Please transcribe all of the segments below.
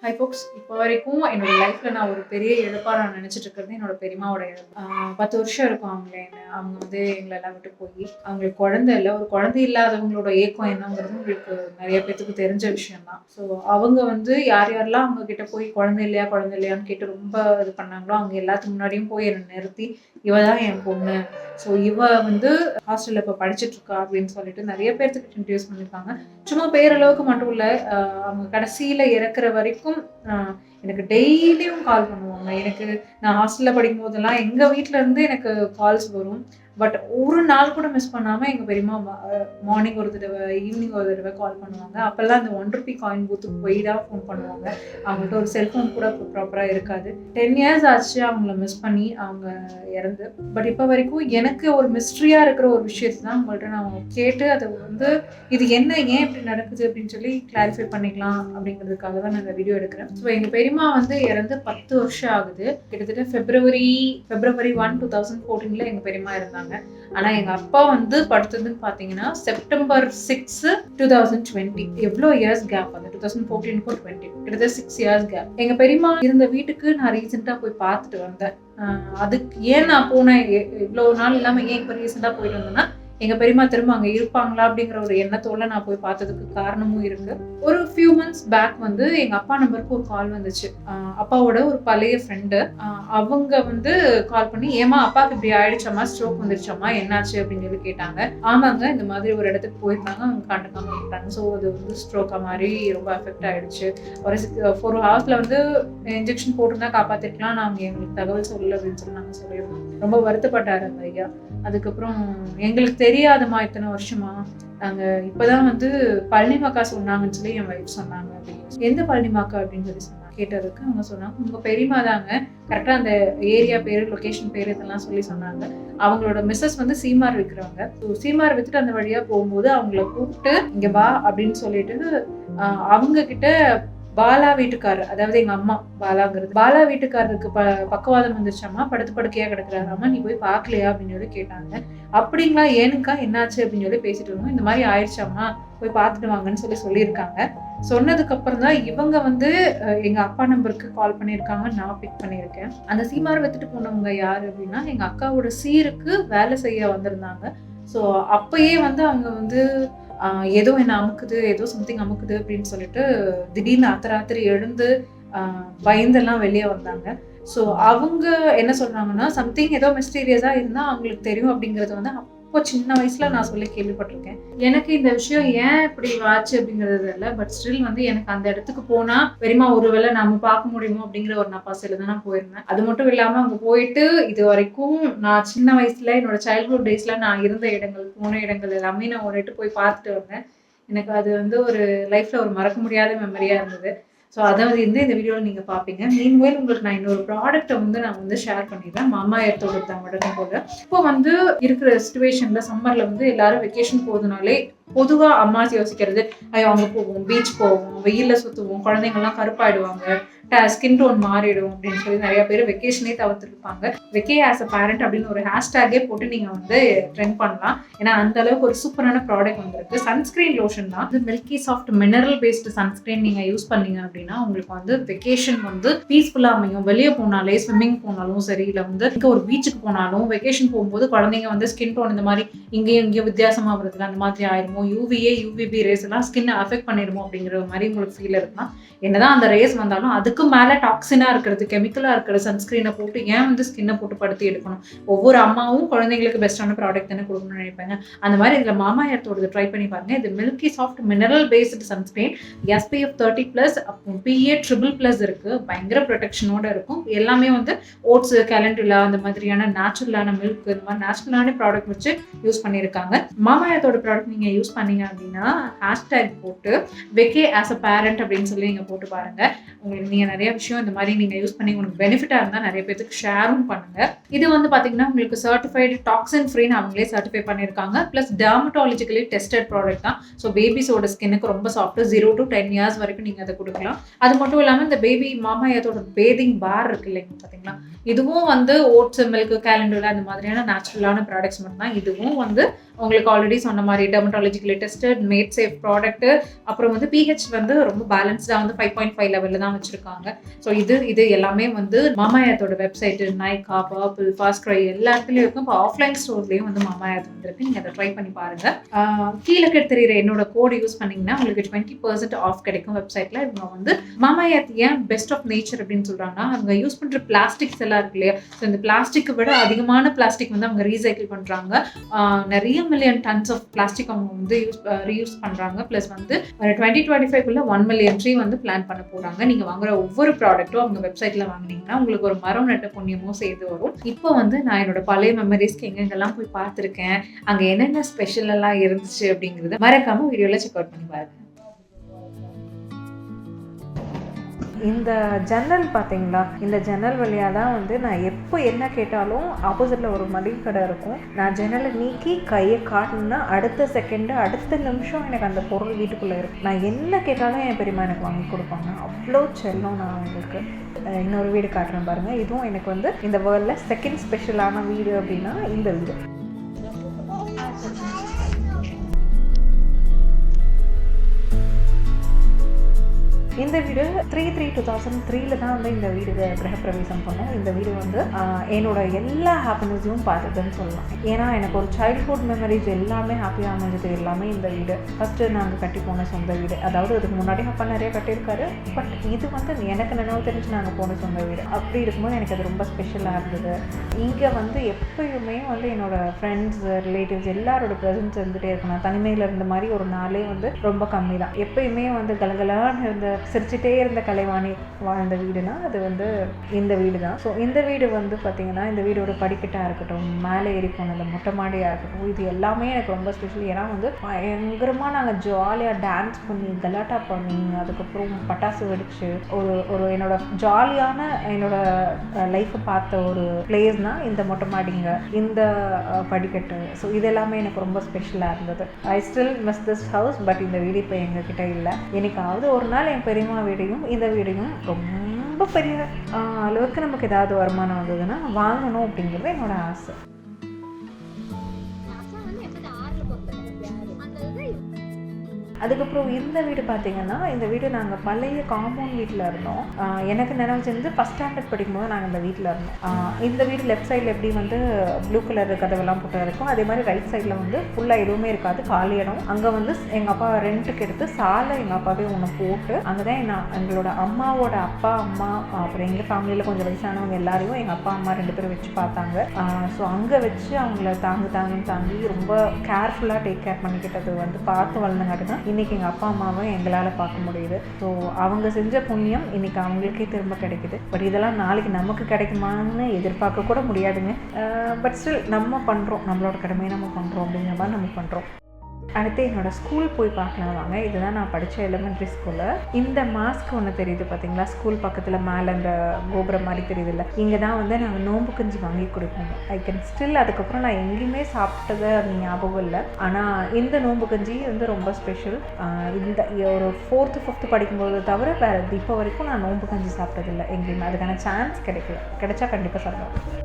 High ஃபோக்ஸ். இப்போ வரைக்கும் என்னோட லைஃப்ல நான் ஒரு பெரிய இழப்பா நான் நினைச்சிட்டு இருக்கிறது என்னோட பெரியம்மாவோட இழப்பு. 10 வருஷம் இருக்கும் அவங்க வந்து எங்களை எல்லாம் விட்டு போய். அவங்களுக்கு குழந்தை இல்லை. ஒரு குழந்தை இல்லாதவங்களோட ஏக்கம் என்னங்கிறது உங்களுக்கு நிறைய பேத்துக்கு தெரிஞ்ச விஷயம் தான். ஸோ அவங்க வந்து யார் யாரெல்லாம் அவங்க கிட்ட போய் குழந்தை இல்லையான்னு கேட்டு ரொம்ப இது பண்ணாங்களோ அவங்க எல்லாத்துக்கு முன்னாடியும் போய் என்னை நிறுத்தி, இவ தான் என் பொண்ணு, ஸோ இவ வந்து ஹாஸ்டல்ல இப்போ படிச்சுட்டு இருக்கா அப்படின்னு சொல்லிட்டு நிறைய பேர்த்துக்கு இன்ட்ரடியூஸ் பண்ணியிருக்காங்க. சும்மா பேரளவுக்கு மட்டும் இல்லை, அவங்க கடைசியில இறக்குற வரைக்கும் எனக்கு டெய்லியும் கால் பண்ணுவாங்க. எனக்கு நான் ஹாஸ்டல்ல படிக்கும் போதெல்லாம் எங்க வீட்ல இருந்து எனக்கு கால்ஸ் வரும். பட் ஒரு நாள் கூட மிஸ் பண்ணாம எங்க பெரியம்மா மார்னிங் ஒரு தடவை, ஈவினிங் ஒரு தடவை கால் பண்ணுவாங்க. அப்பெல்லாம் அந்த 1 ரூபி காயின் பூத்துக்கு போய் தான் ஃபோன் பண்ணுவாங்க. அவங்கள்ட்ட ஒரு செல்ஃபோன் கூட ப்ராப்பரா இருக்காது. 10 இயர்ஸ் ஆச்சு அவங்கள மிஸ் பண்ணி அவங்க இறந்து. பட் இப்போ வரைக்கும் எனக்கு ஒரு மிஸ்ட்ரியா இருக்கிற ஒரு விஷயத்தை தான் உங்கள்கிட்ட நான் கேட்டு அதை வந்து இது என்ன, ஏன் இப்படி நடக்குது அப்படின்னு சொல்லி கிளாரிஃபை பண்ணிக்கலாம் அப்படிங்கிறதுக்காக தான் நான் இந்த வீடியோ எடுக்கிறேன். ஸோ எங்கள் பெரியம்மா வந்து இறந்து 10 வருஷம் ஆகுது. கிட்டத்தட்ட February 1, 2014 எங்கள் பெரியம்மா இருந்தாங்க. ஆனா எங்க அப்பா வந்து படுத்ததுன்னு பாத்தீங்கன்னா September 6, 2020. எவ்வளோ இயர்ஸ் கேப் அந்த 2014க்கும் 20 கிட்டத்தட்ட 6 இயர்ஸ் கேப். எங்க பெரியம்மா இருந்த வீட்டுக்கு நான் ரீசெண்டா போய் பார்த்துட்டு வந்தேன். அதுக்கு ஏன் நான் போனேன், இவ்வளவு நாள் இல்லாம ஏன் இப்ப ரீசெண்டா போயிட்டு வந்தேன்னா, எங்க பெரியம்மா திரும்ப அங்க இருப்பாங்களா அப்படிங்கிற ஒரு எண்ணத்தோட நான் போய் பார்த்ததுக்கு காரணமும் இருக்கு. ஒரு ஃபியூ மந்த்ஸ் பேக் வந்து எங்க அப்பா நம்பருக்கு ஒரு கால் வந்துச்சு. அப்பாவோட ஒரு பழைய ஃப்ரெண்டு அவங்க வந்து கால் பண்ணி, ஏமா அப்பாவுக்கு இப்படி ஆயிடுச்சாமா, ஸ்ட்ரோக் வந்துருச்சாமா, என்னாச்சு அப்படின்னு சொல்லி கேட்டாங்க. ஆமாங்க, இந்த மாதிரி ஒரு இடத்துக்கு போயிருந்தாங்க, அவங்க கண்டுக்காம விட்டாங்க. ஸோ அது வந்து ஸ்ட்ரோக்கா மாதிரி ரொம்ப அஃபெக்ட் ஆயிடுச்சு. ஒரு 4 hours வந்து இன்ஜெக்ஷன் போட்டுருந்தா காப்பாத்திருக்கலாம், நான் அவங்க எங்களுக்கு தகவல் சொல்லல அப்படின்னு சொல்லி நாங்கள் சொல்லியிருந்தோம். ரொம்ப வருத்தப்பட்டாரு அந்த ஐயா. அதுக்கப்புறம் எங்களுக்கு தெரியாதமா இத்தனை வருஷமா, நாங்க இப்பதான் வந்து பழனிமாக்கா சொன்னாங்கன்னு சொல்லி என் வைஃப் சொன்னாங்க அப்படின்னு. எந்த பழனிமாக்கா அப்படின்னு சொல்லி சொன்னாங்க கேட்டதுக்கு அவங்க சொன்னாங்க, உங்க பெரியமா தாங்க, கரெக்டா அந்த ஏரியா பேரு, லொகேஷன் பேரு இதெல்லாம் சொல்லி சொன்னாங்க. அவங்களோட மிஸ்ஸஸ் வந்து சீமார் விற்கிறவங்க. சீமார் வித்துட்டு அந்த வழியா போகும்போது அவங்கள கூப்பிட்டு இங்க வா அப்படின்னு சொல்லிட்டு அவங்க கிட்ட பாலா வீட்டுக்காரர், அதாவது எங்க அம்மா பாலாங்கிறது, பாலா வீட்டுக்காரருக்கு பக்கவாதம் வந்துருச்சாமா, படுத்து படுக்கையா கிடக்குறாராமா, நீ போய் பாக்கலையா அப்படின்னு சொல்லி கேட்டாங்க. அப்படிங்களா, ஏனுக்கா, என்னாச்சு அப்படின்னு சொல்லி பேசிட்டு இருந்தோம். இந்த மாதிரி ஆயிடுச்சாமா, போய் பார்த்துட்டு வாங்கன்னு சொல்லியிருக்காங்க. சொன்னதுக்கு அப்புறம் தான் இவங்க வந்து எங்க அப்பா நம்பருக்கு கால் பண்ணியிருக்காங்க. நான் பிக் பண்ணியிருக்கேன். அந்த சீமார் வித்துட்டு போனவங்க யாரு அப்படின்னா, எங்க அக்காவோட சீருக்கு வேலை செய்ய வந்திருந்தாங்க. ஸோ அப்பயே வந்து அவங்க வந்து ஏதோ என்ன அமுக்குது, ஏதோ சம்திங் அமுக்குது அப்படின்னு சொல்லிட்டு திடீர்னு அத்தராத்திரி எழுந்து பயந்தெல்லாம் வெளியே வந்தாங்க. ஸோ அவங்க என்ன சொல்றாங்கன்னா, சம்திங் ஏதோ மிஸ்டீரியஸா இருந்தா அவங்களுக்கு தெரியும் அப்படிங்கறது வந்து அப்போ சின்ன வயசுல நான் சொல்லி கேள்விப்பட்டிருக்கேன். எனக்கு இந்த விஷயம் ஏன் இப்படி ஆச்சு அப்படிங்கிறது இல்லை. பட் ஸ்டில் வந்து எனக்கு அந்த இடத்துக்கு போனா பெரியமா ஒருவேளை நம்ம பார்க்க முடியுமோ அப்படிங்கிற ஒரு நப்பாசையில தான் நான் போயிருந்தேன். அது மட்டும் இல்லாம அங்க போயிட்டு இது வரைக்கும் நான் சின்ன வயசுல என்னோட சைல்ட்ஹுட் டேஸ்ல நான் இருந்த இடங்கள், போன இடங்கள் எல்லாமே நான் ஒரு போய் பார்த்துட்டு வந்தேன். எனக்கு அது வந்து ஒரு லைஃப்ல ஒரு மறக்க முடியாத மெமரியா இருந்தது. ஸோ அதாவது இந்த வீடியோவில் நீங்கள் பார்ப்பீங்க. மீன்வேல் உங்களுக்கு நான் இன்னொரு ப்ராடக்ட்டை வந்து நான் வந்து ஷேர் பண்ணிடுறேன். மாமா எர்த்தோட தான் வழக்கம் போல. இப்போ வந்து இருக்கிற சிச்சுவேஷன்ல சம்மர்ல வந்து எல்லாரும் வெக்கேஷன் போகுதுனாலே பொதுவா அம்மா யோசிக்கிறது, ஐயோ அங்க போவோம், பீச் போவோம், வெயில்ல சுத்துவோம், குழந்தைங்கள்லாம் கருப்பாயிடுவாங்க, ஸ்கின் டோன் மாறிடும் அப்படின்னு சொல்லி நிறைய பேர் வெக்கேஷனே தவிர்த்துருப்பாங்க. வெக்கே ஆஸ் அ பேரண்ட் அப்படின்னு ஒரு ஹேஷ்டேகே போட்டு நீங்க வந்து ட்ரெண்ட் பண்ணலாம். ஏன்னா அந்த அளவுக்கு ஒரு சூப்பரான ப்ராடக்ட் வந்திருக்கு. சன்ஸ்கிரீன் லோஷன் தான் இது. Milky soft mineral based sunscreen நீங்க யூஸ் பண்ணீங்க அப்படின்னா உங்களுக்கு வந்து வெக்கேஷன் வந்து பீஸ்ஃபுல்லா அமையும். வெளியே போனாலே, ஸ்விம்மிங் போனாலும் சரி, இல்லை வந்து இங்கே ஒரு பீச்சுக்கு போனாலும், வெக்கேஷன் போகும்போது குழந்தைங்க வந்து ஸ்கின் டோன் இந்த மாதிரி இங்கேயும் வித்தியாசமா வருதுல, அந்த மாதிரி ஆயிருமோ, யூவிஏ யூவிபி ரேஸ் எல்லாம் ஸ்கின் அஃபெக்ட் பண்ணிடுமோ அப்படிங்கிற மாதிரி உங்களுக்கு ஃபீல் இருக்கலாம். என்னதான் அந்த ரேஸ் வந்தாலும் அதுக்கு மேல டாக்ஸினா இருக்கிறது, கெமிக்கலா இருக்கிற சன்ஸ்கிரீனை போட்டு ஏன் வந்து ஸ்கின்னை போட்டு படுத்தி எடுக்கணும்? ஒவ்வொரு அம்மாவும் குழந்தைங்களுக்கு பெஸ்டான ப்ராடக்ட் தானே கொடுக்கணும்னு நினைப்பாங்க. அந்த மாதிரி இதுல மாமா எர்த்தோட ட்ரை பண்ணி பாருங்க. இது milky soft mineral based sunscreen, SPF 30+, PA ++ இருக்கு. பயங்கர ப்ரொடெக்ஷனோட இருக்கும். எல்லாமே வந்து ஓட்ஸ், கேலண்டுலா அந்த மாதிரியான நேச்சுரலான மில்க், இந்த மாதிரி நேச்சுரலான ப்ராடக்ட் வச்சு யூஸ் பண்ணியிருக்காங்க. மாமா எர்த்தோட ப்ராடக்ட் நீங்க யூஸ் பண்ணீங்க அப்படின்னா ஹேஷ்டேக் போட்டு வெக்கே ஆஸ் அ பேரண்ட் அப்படின்னு சொல்லி நீங்க போட்டு பாருங்க. உங்களுக்கு நீங்க நிறைய விஷயம் இந்த மாதிரி நீங்க யூஸ் பண்ணி உங்களுக்கு பெனிஃபிட்டா இருந்தா நிறைய பேருக்கு ஷேரும் பண்ணுங்க. இது வந்து பாத்தீங்கன்னா உங்களுக்கு சர்டிஃபைடு டாக்ஸின் ஃப்ரீன்னு அவங்களே சர்டிஃபை பண்ணியிருக்காங்க. பிளஸ் டெர்மட்டாலஜிக்கலி டெஸ்டட் ப்ராடக்ட் தான். ஸோ பேபிஸோட ஸ்கின்னுக்கு ரொம்ப சாஃப்ட். 0 to 10 years வரைக்கும் நீங்க அதை கொடுக்கலாம். அது மட்டும் இல்லாம இந்த பேபி மாமா எர்த்தோட பேதிங் பார் இருக்கு இல்லைங்க பாத்தீங்களா, இதுவும் வந்து ஓட்ஸ், மில்க், கேலண்டுலா அந்த மாதிரியான நேச்சுரலான ப்ராடக்ட்ஸ் மட்டும் தான். இதுவும் வந்து உங்களுக்கு ஆல்ரெடி சொன்ன மாதிரி dermatologically tested, mat safe product. அப்புறம் வந்து pH வந்து ரொம்ப பேலன்ஸ்டாக வந்து 5.5 லெவலில் தான் வச்சுருக்காங்க. ஸோ இது எல்லாமே வந்து மாமா எர்த்தோட website, Nykaa, Purplle, FirstCry எல்லா இடத்துலையும் இருக்கும். இப்போ ஆஃப்லைன் ஸ்டோர்லேயும் வந்து மாமா எர்த் வந்துருக்கு. நீங்கள் அதை ட்ரை பண்ணி பாருங்கள். கீழே தெரியுற என்னோட கோடு யூஸ் பண்ணிங்கன்னா உங்களுக்கு 20% ஆஃப் கிடைக்கும் வெப்சைட்டில். இவங்க வந்து மாமா எர்த் ஏன் பெஸ்ட் ஆஃப் நேச்சர் அப்படின்னு சொல்கிறாங்கன்னா, அவங்க யூஸ் பண்ணுற பிளாஸ்டிக்ஸ் எல்லாம் இருக்கு இல்லையா, ஸோ இந்த பிளாஸ்டிக்கை விட அதிகமான பிளாஸ்டிக் வந்து அவங்க ரீசைக்கிள் பண்ணுறாங்க. நிறைய மில்லியன் டன்ஸ் ஆஃப் பிளாஸ்டிக் அவங்க வந்து ரீயூஸ் பண்ணுறாங்க. ப்ளஸ் வந்து 2025 1 மில்லியன் ட்ரீ வந்து பிளான் பண்ண போகிறாங்க. நீங்கள் வாங்குற ஒவ்வொரு ப்ராடக்ட்டும் அவங்க வெப்சைட்டில் வாங்கினீங்கன்னா உங்களுக்கு ஒரு மரம் நட்ட புண்ணியமும் சேர்ந்து வரும். இப்போ வந்து நான் என்னோட பழைய மெமரிஸ்க்கு எங்கெங்கெல்லாம் போய் பார்த்துருக்கேன், அங்கே என்னென்ன ஸ்பெஷல் எல்லாம் இருந்துச்சு அப்படிங்கிறத மறக்காமல் வீடியோவில் செக் அவுட் பண்ணி பாருங்க. இந்த ஜன்னல் பார்த்தீங்களா, இந்த ஜன்னல் வழியாக தான் வந்து நான் எப்போ என்ன கேட்டாலும் ஆப்போசிட்டில் ஒரு மளிகை கடை இருக்கும். நான் ஜன்னலை நீக்கி கையை காட்டினா அடுத்த செகண்டு அடுத்த நிமிஷம் எனக்கு அந்த பொருள் வீட்டுக்குள்ளே இருக்கும். நான் என்ன கேட்டாலும் என் பெரியம்மா எனக்கு வாங்கி கொடுப்பாங்க. அவ்வளோ செல்லம் நான் அவங்களுக்கு. இன்னொரு வீடு காட்டுறேன் பாருங்கள். இதுவும் எனக்கு வந்து இந்த வேர்ல்டில் செகண்ட் ஸ்பெஷலான வீடு அப்படின்னா இந்த வீடு. இந்த வீடு 3/3/2003 தான் வந்து இந்த வீடு கிரகப்பிரவேசம் பண்ணோம். இந்த வீடு வந்து என்னோட எல்லா ஹாப்பினஸையும் பார்த்ததுன்னு சொல்லலாம். ஏன்னா எனக்கு ஒரு சைல்ட்ஹுட் மெமரிஸ் எல்லாமே ஹாப்பியாக அமைஞ்சது எல்லாமே இந்த வீடு. ஃபஸ்ட்டு நாங்கள் கட்டி போன சொந்த வீடு, அதாவது அதுக்கு முன்னாடி அப்பா நிறைய கட்டியிருக்காரு. பட் இது வந்து எனக்கு நினைவு தெரிஞ்சு நாங்கள் போன சொந்த வீடு. அப்படி இருக்கும்போது எனக்கு அது ரொம்ப ஸ்பெஷலாக இருந்தது. இங்கே வந்து எப்பயுமே வந்து என்னோடய ஃப்ரெண்ட்ஸ், ரிலேட்டிவ்ஸ் எல்லாரோட ப்ரெசன்ஸ் இருந்துகிட்டே இருக்கும். நான் தனிமையில் இருந்த மாதிரி ஒரு நாளே வந்து ரொம்ப கம்மி தான். எப்பயுமே வந்து கலகலான்னு இருந்த சிரிச்சுட்டே இருந்த கலைவாணி வாழ்ந்த வீடுனா அது வந்து இந்த வீடு தான். ஸோ இந்த வீடு வந்து பார்த்திங்கன்னா, இந்த வீடோட படிக்கட்டாக இருக்கட்டும், மேலே ஏறி போன அந்த மொட்டை மாடியாக இருக்கட்டும், இது எல்லாமே எனக்கு ரொம்ப ஸ்பெஷல். ஏன்னா வந்து பயங்கரமாக நாங்கள் ஜாலியாக டான்ஸ் பண்ணி கலாட்டா பண்ணி அதுக்கப்புறம் பட்டாசு வெடிச்சு ஒரு என்னோட ஜாலியான என்னோட லைஃப்பை பார்த்த ஒரு பிளேஸ்னால் இந்த மொட்டை மாடிங்க, இந்த படிக்கட்டு. ஸோ இது எல்லாமே எனக்கு ரொம்ப ஸ்பெஷலாக இருந்தது. I still miss this house. But இந்த வீடு இப்போ எங்ககிட்ட இல்லை. எனக்காவது ஒரு நாள் என் பெரியம்மா வீடையும் இந்த வீடையும் ரொம்ப பெரிய அளவுக்கு நமக்கு ஏதாவது வருமானம் வந்ததுன்னா வாங்கணும் அப்படிங்கிறது என்னோட ஆசை. அதுக்கப்புறம் இந்த வீடு பார்த்திங்கன்னா, இந்த வீடு நாங்கள் பழைய காம்பவுண்ட் வீட்டில் இருந்தோம். எனக்கு நினைவு செஞ்சு ஃபஸ்ட் ஸ்டாண்டர்ட் படிக்கும்போது நாங்கள் இந்த வீட்டில் இருந்தோம். இந்த வீடு லெஃப்ட் சைடில் எப்படி வந்து ப்ளூ கலர் கதவெல்லாம் போட்டு இருக்கும், அதே மாதிரி ரைட் சைடில் வந்து ஃபுல்லாக எதுவுமே இருக்காது, காலி இடம். அங்கே வந்து எங்கள் அப்பா ரெண்ட்டுக்கு எடுத்து சாலை எங்கள் அப்பாவே ஒன்று போட்டு அங்கே தான் எங்களோட அம்மாவோட அப்பா அம்மா அப்புறம் எங்கள் ஃபேமிலியில் கொஞ்சம் வயசானவங்க எல்லாரையும் எங்கள் அப்பா அம்மா 2 பேரும் வச்சு பார்த்தாங்க. ஸோ அங்கே வச்சு அவங்கள தாங்கி ரொம்ப கேர்ஃபுல்லாக டேக் கேர் பண்ணிக்கிட்டது வந்து பார்த்து வளர்ந்தங்காட்டி தான் இன்றைக்கி எங்கள் அப்பா அம்மாவை எங்களால் பார்க்க முடியுது. ஸோ அவங்க செஞ்ச புண்ணியம் இன்றைக்கி அவங்களுக்கே திரும்ப கிடைக்குது. பட் இதெல்லாம் நாளைக்கு நமக்கு கிடைக்குமான்னு எதிர்பார்க்க கூட முடியாதுங்க. பட் ஸ்டில் நம்ம பண்ணுறோம், நம்மளோட கடமையை நம்ம பண்ணுறோம் அப்படிங்கிற மாதிரி நம்ம பண்ணுறோம். அடுத்து என்னோடய ஸ்கூல் போய் பார்க்கலாம் வாங்க. இதுதான் நான் படித்த எலிமெண்ட்ரி ஸ்கூலில். இந்த மாஸ்க் ஒன்று தெரியுது பார்த்தீங்களா, ஸ்கூல் பக்கத்தில் மேலே அந்த கோபுரம் மாதிரி தெரியுது இல்லை, இங்கே தான் வந்து நாங்கள் நோம்பு கஞ்சி வாங்கி கொடுப்போம். ஐ கேன் ஸ்டில் அதுக்கப்புறம் நான் எங்கேயுமே சாப்பிட்டது அது ஞாபகம் இல்லை. ஆனால் இந்த நோம்பு கஞ்சி வந்து ரொம்ப ஸ்பெஷல். இந்த ஒரு 4th 5th படிக்கும்போது தவிர வேறு இப்போ வரைக்கும் நான் நோம்பு கஞ்சி சாப்பிட்டதில்லை எங்கேயுமே. அதுக்கான சான்ஸ் கிடைச்சா கண்டிப்பாக சாப்பிடுவேன்.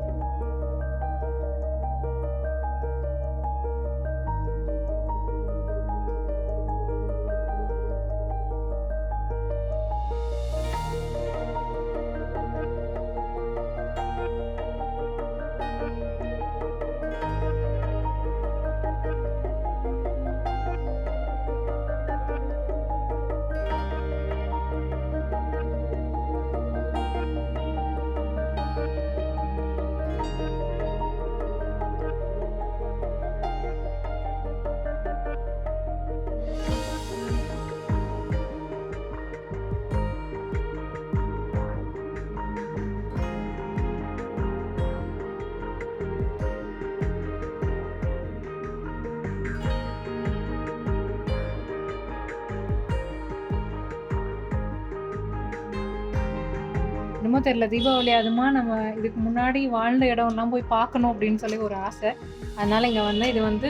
என்னமோ தெரியல, தீபாவளி அதுமா நம்ம இதுக்கு முன்னாடி வாழ்ந்த இடம்லாம் போய் பார்க்கணும் அப்படின்னு சொல்லி ஒரு ஆசை. அதனால் இங்கே வந்து இது வந்து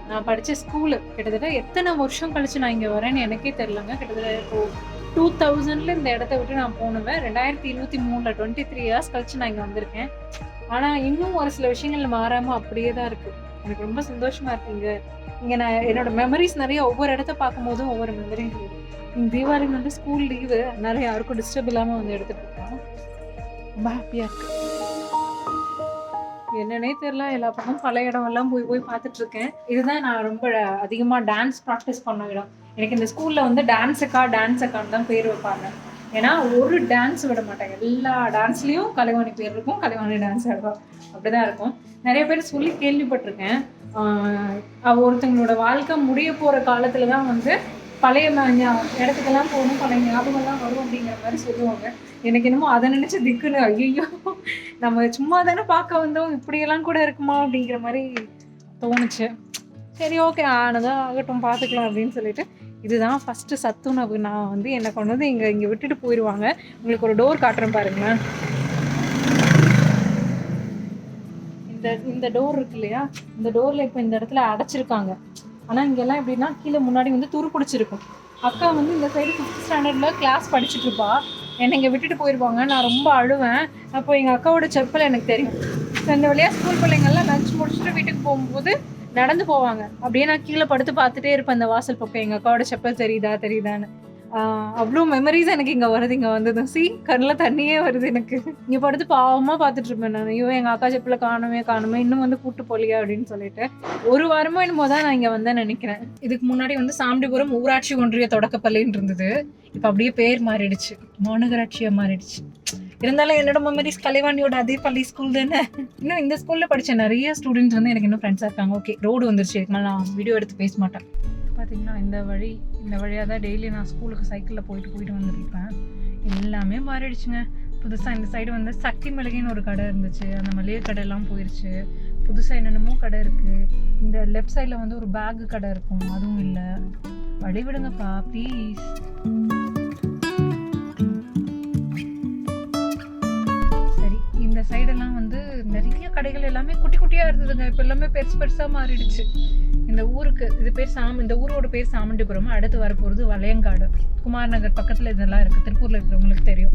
நான் படித்த ஸ்கூலு. கிட்டத்தட்ட எத்தனை வருஷம் கழித்து நான் இங்கே வரேன்னு எனக்கே தெரிலங்க. கிட்டத்தட்ட இப்போது 2000 இந்த இடத்த விட்டு நான் போனுவேன். 2023 23 இயர்ஸ் கழித்து நான் இங்கே வந்திருக்கேன். ஆனால் இன்னும் ஒரு சில விஷயங்கள் மாறாமல் அப்படியே தான் இருக்குது. எனக்கு ரொம்ப சந்தோஷமா இருக்குங்க. இங்கே நான் என்னோட மெமரிஸ் நிறைய ஒவ்வொரு இடத்த பார்க்கும்போதும் ஒவ்வொரு மெமரி. தீபாவளி வந்து ஸ்கூல் லீவு, அதனால யாருக்கும் டிஸ்டர்ப் இல்லாமல் வந்து எடுத்துகிட்டு இருக்கோம். ரொம்ப ஹாப்பியாக இருக்கு. என்னன்னே தெரியல, எல்லா பக்கம் பல இடமெல்லாம் போய் போய் பார்த்துட்ருக்கேன். இதுதான் நான் ரொம்ப அதிகமாக டான்ஸ் ப்ராக்டிஸ் பண்ண இடம். எனக்கு இந்த ஸ்கூலில் வந்து டான்ஸுக்கான்னு தான் பேர் வைப்பாங்க. ஏன்னா ஒரு டான்ஸ் விட மாட்டாங்க, எல்லா டான்ஸ்லேயும் கலைவாணி பேர் இருக்கும், கலைவாணி டான்ஸ் ஆடுவோம், அப்படி தான் இருக்கும். நிறைய பேர் சொல்லி கேள்விப்பட்டிருக்கேன். ஒருத்தங்களோட வாழ்க்கை முடிய போகிற காலத்தில் தான் வந்து பழைய இடத்துக்கெல்லாம் போகணும், பழைய ஞாபகம்லாம் வரும் அப்படிங்கிற மாதிரி சொல்லுவாங்க. எனக்கு என்னமோ அதை நினச்சி திக்குன்னு, ஐயோ நம்ம சும்மா தானே பார்க்க வந்தோம், இப்படியெல்லாம் கூட இருக்குமா அப்படிங்கிற மாதிரி தோணுச்சு. சரி, ஓகே, ஆனதான் ஆகட்டும், பார்த்துக்கலாம் அப்படின்னு சொல்லிட்டு இதுதான் ஃபஸ்ட்டு சத்துணவு. நான் வந்து என்னை கொண்டு வந்து இங்கே விட்டுட்டு போயிடுவாங்க. உங்களுக்கு ஒரு டோர் காட்டுறேன் பாருங்களேன். இந்த டோர் இருக்கு இல்லையா, இந்த டோரில் இப்போ இந்த இடத்துல அடைச்சிருக்காங்க. ஆனால் இங்கெல்லாம் எப்படின்னா கீழே முன்னாடி வந்து துரு பிடிச்சிருக்கும். அக்கா வந்து இந்த சைடு 5th ஸ்டாண்டர்டில் கிளாஸ் படிச்சுட்டு இருப்பா. என்னை இங்கே விட்டுட்டு போயிடுவாங்க. நான் ரொம்ப அழுவேன். அப்போ எங்கள் அக்காவோட செப்பல் எனக்கு தெரியும். இந்த வழியாக ஸ்கூல் பிள்ளைங்கள்லாம் லஞ்ச் முடிச்சுட்டு வீட்டுக்கு போகும்போது நடந்து போவாங்க. அப்படியே நான் கீழே படுத்து பார்த்துட்டே இருப்பேன் அந்த வாசல் பக்கம், எங்கள் அக்காவோட செப்பல் தெரியுதான்னு. அவ்வளோ மெமரிஸ் எனக்கு இங்கே வருது. இங்கே வந்ததும் கண்ணில் தண்ணியே வருது எனக்கு. இங்கே படுத்து பாவமாக பார்த்துட்டு இருப்பேன் நான். ஐயோ, எங்கள் அக்கா செப்பலை காணுமே, இன்னும் வந்து கூட்டு போலியா அப்படின்னு சொல்லிட்டு. ஒரு வாரமோ என்னமோ தான் நான் இங்கே வந்தேன் நினைக்கிறேன். இதுக்கு முன்னாடி வந்து சாம்டிபுரம் ஊராட்சி ஒன்றிய தொடக்கப்பள்ளின்னு இருந்தது. இப்போ அப்படியே பேர் மாறிடுச்சு, மாநகராட்சியாக மாறிடுச்சு. இருந்தாலும் என்னோட மெமரிஸ் கலைவாணியோட அதே பள்ளி ஸ்கூல் தானே. இன்னும் இந்த ஸ்கூலில் படித்த நிறைய ஸ்டூடெண்ட்ஸ் வந்து எனக்கு இன்னும் ஃப்ரெண்ட்ஸாக இருக்காங்க. ஓகே, ரோடு வந்துருச்சு, இதுக்கு மேலே நான் வீடியோ எடுத்து பேச மாட்டேன். பார்த்திங்கன்னா இந்த வழியாக தான் டெய்லி நான் ஸ்கூலுக்கு சைக்கிளில் போயிட்டு வந்துட்டுருப்பேன். எல்லாமே மாறிடுச்சுங்க. புதுசாக இந்த சைடு வந்து சக்தி மளிகைன்னு ஒரு கடை இருந்துச்சு, அந்த மளிகை கடையெல்லாம் போயிடுச்சு. புதுசாக என்னென்னமோ கடை இருக்குது. இந்த லெஃப்ட் சைடில் வந்து ஒரு பேக்கு கடை இருக்கும், அதுவும் இல்லை. வழி விடுங்கப்பா ப்ளீஸ். சரி, இந்த சைடெல்லாம் வந்து நிறைய கடைகள் எல்லாமே குட்டி குட்டியாக இருந்ததுங்க. இப்போ எல்லாமே பெருசாக மாறிடுச்சு. இந்த ஊருக்கு இந்த ஊரோட பேர் சாமண்டிபுரம். அடுத்து வரப்போகிறது வளையங்காடு, குமார் நகர் பக்கத்தில் இதெல்லாம் இருக்குது. திருப்பூரில் இருக்கிறவங்களுக்கு தெரியும்.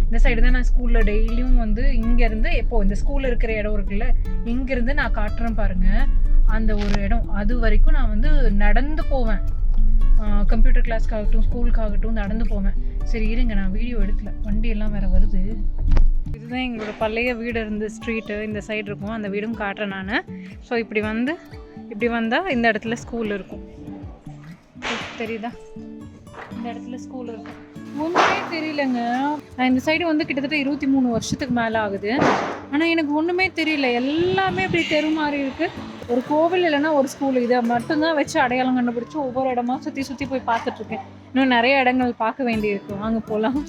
இந்த சைடு தான் நான் ஸ்கூலில் டெய்லியும் வந்து இங்கேருந்து இந்த ஸ்கூலில் இருக்கிற இடம் இருக்குல்ல, இங்கேருந்து நான் காட்டுறேன் பாருங்கள். அந்த ஒரு இடம் அது வரைக்கும் நான் வந்து நடந்து போவேன். கம்ப்யூட்டர் கிளாஸ்க்காகட்டும் ஸ்கூலுக்காகட்டும் நடந்து போவேன். சரி இருங்க, நான் வீடியோ எடுக்கல, வண்டியெல்லாம் வேறு வருது. இதுதான் எங்களோட பழைய வீடு இருந்த ஸ்ட்ரீட்டு. இந்த சைடு இருக்கும், அந்த வீடும் காட்டுறேன் நான். ஸோ இப்படி வந்தால் இந்த இடத்துல ஸ்கூல் இருக்கும். தெரியுதா? இந்த இடத்துல ஸ்கூல் இருக்கும். ஒன்றுமே தெரியலங்க. நான் இந்த சைடு வந்து கிட்டத்தட்ட 23 வருஷத்துக்கு மேலே ஆகுது. ஆனால் எனக்கு ஒன்றுமே தெரியல. எல்லாமே இப்படி தெரு மாதிரி இருக்குது. ஒரு கோவில் இல்லைன்னா ஒரு ஸ்கூல், இதை மட்டும்தான் வச்சு அடையாளம் கண்டுபிடிச்சி ஒவ்வொரு இடமா சுற்றி போய் பார்த்துட்ருக்கேன். இன்னும் நிறைய இடங்கள் பார்க்க வேண்டியிருக்கு, வாங்க போகலாம்.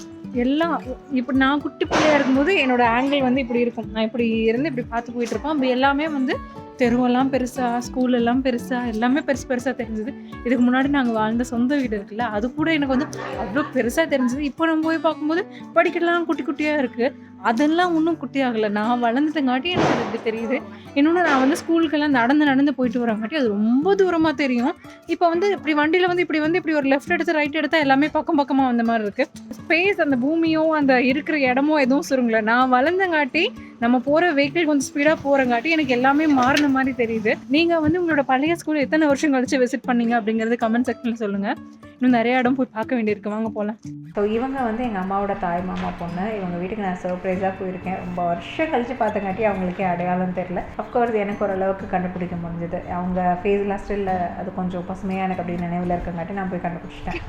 எல்லாம் இப்படி நான் குட்டி பிள்ளையாக இருக்கும்போது என்னோட ஆங்கிள் வந்து இப்படி இருக்கும். நான் இப்படி இருந்து இப்படி பார்த்து போயிட்டுருப்பேன். அப்படி எல்லாமே வந்து தெருவெல்லாம் பெருசாக, ஸ்கூல் எல்லாம் பெருசாக, எல்லாமே பெருசாக தெரிஞ்சுது. இதுக்கு முன்னாடி நாங்கள் வாழ்ந்த சொந்த வீடு இருக்குல்ல, அது கூட எனக்கு வந்து அவ்வளோ பெருசாக தெரிஞ்சுது. இப்போ நம்ம போய் பார்க்கும்போது படிக்கலாம் குட்டி குட்டியாக இருக்குது. அதெல்லாம் ஒன்றும் குட்டி ஆகலை. நான் வளர்ந்துட்டங்காட்டி எனக்கு அது இப்படி தெரியுது. இன்னொன்று நான் வந்து ஸ்கூலுக்கெல்லாம் நடந்து போயிட்டு வரங்காட்டி அது ரொம்ப தூரமாக தெரியும். இப்போ வந்து இப்படி வண்டியில் வந்து இப்படி ஒரு லெஃப்ட் எடுத்து ரைட் எடுத்தால் எல்லாமே பக்கமாக வந்த மாதிரி இருக்குது. ஸ்பேஸ், அந்த பூமியோ அந்த இருக்கிற இடமோ எதுவும் சுருங்கலை. நான் வளர்ந்தங்காட்டி நம்ம போகிற வெஹிக்கிள் கொஞ்சம் ஸ்பீடாக போகிறங்காட்டி எனக்கு எல்லாமே மாறின மாதிரி தெரியுது. நீங்கள் வந்து உங்களோட பழைய ஸ்கூல் எத்தனை வருஷம் கழிச்சு விசிட் பண்ணீங்க அப்படிங்கிறது கமெண்ட் செக்ஷனில் சொல்லுங்கள். இன்னும் நிறைய இடம் போய் பார்க்க வேண்டியிருக்கு, வாங்க போகலாம். ஸோ இவங்க வந்து எங்கள் அம்மாவோட தாய் மாமா பொண்ணு. இவங்க வீட்டுக்கு நான் சர்ப்ரைஸாக போயிருக்கேன். ரொம்ப வருஷம் கழித்து பார்த்தங்காட்டி அவங்களுக்கே அடையாளம் தெரில. அஃப்கோர்ஸ் எனக்கு ஓரளவுக்கு கண்டுபிடிக்க முடிஞ்சது. அவங்க ஃபேஸ்லாம் ஸ்டில் அது கொஞ்சம் பசுமையாக எனக்கு அப்படி நினைவில் இருக்கங்காட்டி நான் போய் கண்டுபிடிச்சிட்டேன்.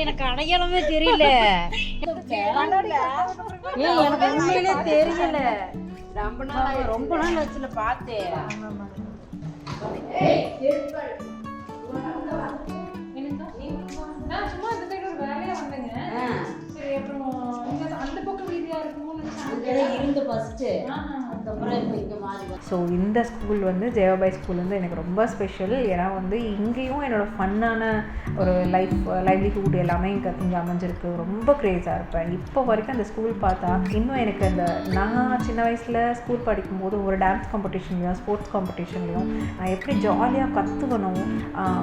எனக்கு அடையாளமே தெரியல, எனக்கு உண்மையிலே தெரியல. ரொம்ப நாள் வச்சுல பார்த்தேன். சும்மா இந்த சைடு ஒரு வேலையா வந்தேங்க. சரி, அப்புறம் அந்த பக்கம் வீதியா இருக்கும்னு இருந்து ஃபர்ஸ்ட் அதுக்கப்புறம் இப்போ இங்கே மாறி. ஸோ இந்த ஸ்கூல் வந்து ஜெயபாய் ஸ்கூல் வந்து எனக்கு ரொம்ப ஸ்பெஷல். ஏன்னா வந்து இங்கேயும் என்னோடய ஃபன்னான ஒரு லைவ்லிஹுட் எல்லாமே இங்கே அமைஞ்சிருக்கு. ரொம்ப க்ரேஸாக இருப்பேன். இப்போ வரைக்கும் அந்த ஸ்கூல் பார்த்தா இன்னும் எனக்கு அந்த நான் சின்ன வயசில் ஸ்கூல் படிக்கும்போது ஒரு டான்ஸ் காம்படிஷன்லையும் ஸ்போர்ட்ஸ் காம்படிஷன்லையும் நான் எப்படி ஜாலியாக கற்றுக்கணும்,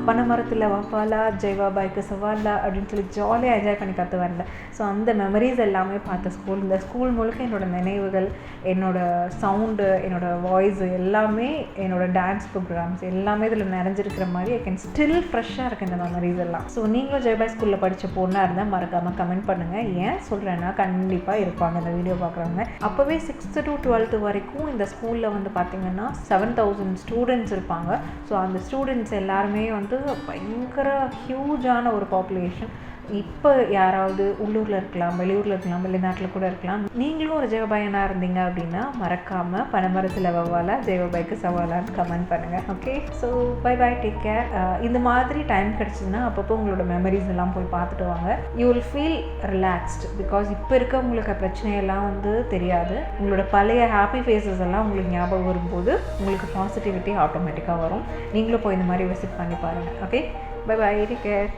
பனைமரத்தில் வவ்வாலா ஜெயபாய்க்கு சவாலா அப்படின்னு சொல்லி ஜாலியாக என்ஜாய் பண்ணி கற்றுவேன்ல. ஸோ அந்த மெமரிஸ் எல்லாமே பார்த்த ஸ்கூல். இந்த ஸ்கூல் முழுக்க என்னோடய நினைவுகள், என்னோடய சவுண்டு, என்னோடய வாய்ஸ் எல்லாமே என்னோட டான்ஸ் ப்ரோக்ராம்ஸ் எல்லாமே இதில் நிறைஞ்சிருக்கிற மாதிரி ஐ கேன் ஸ்டில் ஃப்ரெஷ்ஷாக இருக்குது இந்த மெமரிஸ் எல்லாம். ஸோ நீங்களும் ஜெயபாய் ஸ்கூலில் படித்த பொண்ணாக இருந்தால் மறக்காமல் கமெண்ட் பண்ணுங்கள். ஏன் சொல்கிறேன்னா கண்டிப்பாக இருப்பாங்க இந்த வீடியோ பார்க்குறவங்க. அப்போவே 6th to 12th வரைக்கும் இந்த ஸ்கூலில் வந்து பார்த்திங்கன்னா 7,000 ஸ்டூடெண்ட்ஸ் இருப்பாங்க. ஸோ அந்த ஸ்டூடெண்ட்ஸ் எல்லாருமே வந்து பயங்கர ஹியூஜான ஒரு பாப்புலேஷன். இப்போ யாராவது உள்ளூரில் இருக்கலாம், வெளியூரில் இருக்கலாம், வெளிநாட்டில் கூட இருக்கலாம். நீங்களும் ஒரு ஜெயபாயனாக இருந்தீங்க அப்படின்னா மறக்காமல் பனைமரத்தில் வவ்வாலா ஜெயபாய்க்கு சவாலான்னு கமெண்ட் பண்ணுங்கள். Okay, so bye bye, take care. இந்த மாதிரி டைம் கிடச்சிதுன்னா அப்பப்போ உங்களோட மெமரிஸ் எல்லாம் போய் பார்த்துட்டு வாங்க. You will feel relaxed. Because இப்போ இருக்க உங்களுக்கு பிரச்சனையெல்லாம் வந்து தெரியாது. உங்களோட பழைய ஹாப்பி ஃபேஸஸ் எல்லாம் உங்களுக்கு ஞாபகம் வரும்போது உங்களுக்கு பாசிட்டிவிட்டி ஆட்டோமேட்டிக்காக வரும். நீங்களும் போய் இந்த மாதிரி விசிட் பண்ணி பாருங்கள். Okay, bye bye, take care.